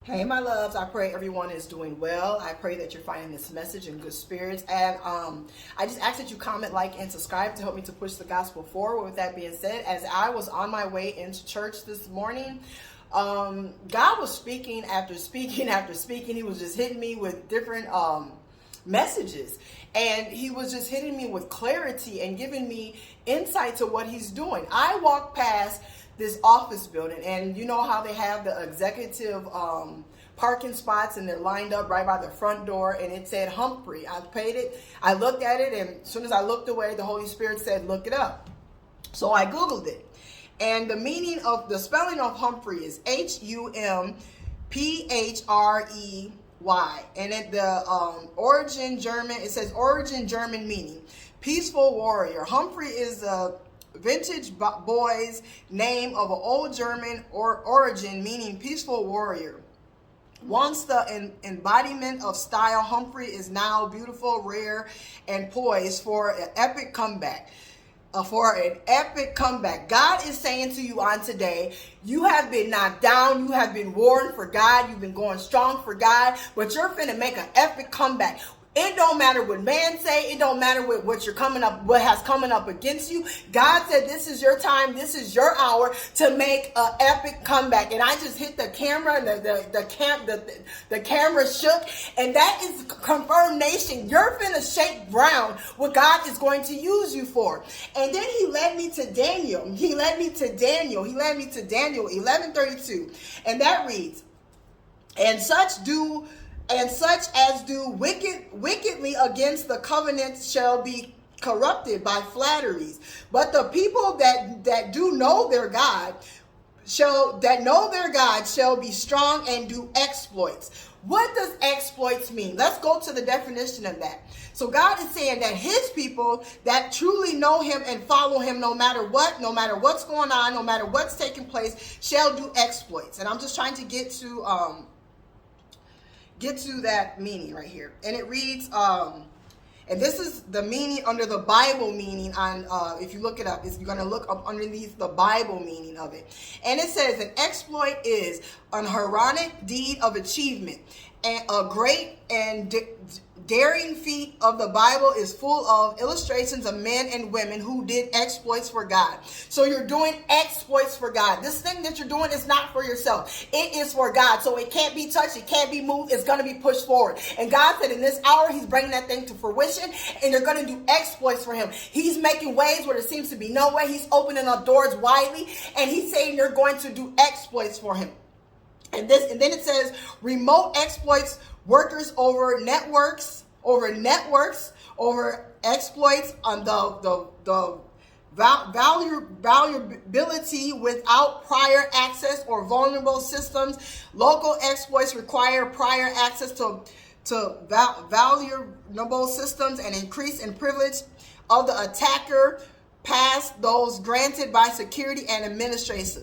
Hey, my loves, I pray everyone is doing well. I pray that you're finding this message in good spirits. And I just ask that you comment, like, and subscribe to help me to push the gospel forward. With that being said, as I was on my way into church this morning, God was speaking after speaking after speaking. He was just hitting me with different messages. And he was just hitting me with clarity and giving me insight to what he's doing. I walked past this office building, and you know how they have the executive parking spots, and they're lined up right by the front door, and it said Humphrey. I paid it. I looked at it, and as soon as I looked away, the Holy Spirit said, look it up. So I Googled it. And the meaning of the spelling of Humphrey is Humprey. And at the origin German, it says origin German meaning peaceful warrior. Humphrey is a vintage boy's name of an old German origin meaning peaceful warrior. Once the embodiment of style, Humphrey is now beautiful, rare, and poised for an epic comeback. God is saying to you on today, you have been knocked down, you have been worn for God, you've been going strong for God, but you're finna make an epic comeback. It don't matter what man say. It don't matter what you're coming up, what has coming up against you. God said, this is your time. This is your hour to make an epic comeback. And I just hit the camera, and the camera shook, and that is confirmation. You're finna shake ground what God is going to use you for. And then he led me to Daniel. He led me to Daniel 11:32, and that reads, and such as do wickedly against the covenant shall be corrupted by flatteries. But the people that do know their God shall be strong and do exploits. What does exploits mean? Let's go to the definition of that. So God is saying that his people that truly know him and follow him, no matter what, no matter what's going on, no matter what's taking place, shall do exploits. And I'm just trying to get to that meaning right here. And it reads, and this is the meaning under the Bible meaning on, if you look it up, you're going to look up underneath the Bible meaning of it. And it says an exploit is an heroic deed of achievement, and a great and daring feat of the Bible is full of illustrations of men and women who did exploits for God. So you're doing exploits for God. This thing that you're doing is not for yourself. It is for God. So it can't be touched. It can't be moved. It's going to be pushed forward. And God said in this hour, he's bringing that thing to fruition, and you're going to do exploits for him. He's making ways where there seems to be no way. He's opening up doors widely, and he's saying you're going to do exploits for him. And then it says remote exploits, workers over networks, over exploits on the valuability without prior access or vulnerable systems. Local exploits require prior access to valuable systems and increase in privilege of the attacker past those granted by security and administrators.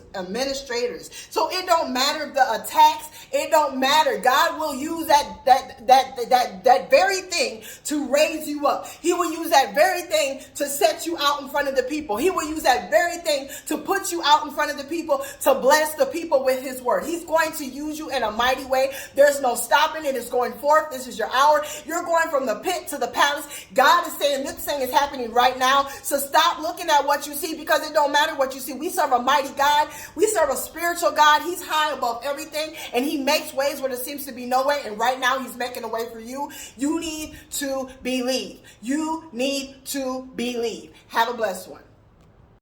So it don't matter the attacks. It don't matter. God will use that very thing to raise you up. He will use that very thing to set you out in front of the people. He will use that very thing to put you out in front of the people, to bless the people with his word. He's going to use you in a mighty way. There's no stopping it. It's going forth. This is your hour. You're going from the pit to the palace. God is saying this thing is happening right now. So stop looking at what you see, because it don't matter what you see. We serve a mighty God. We serve a spiritual God. He's high above everything, and he makes ways where there seems to be no way. And right now he's making a way for you. You need to believe. You need to believe. Have a blessed one.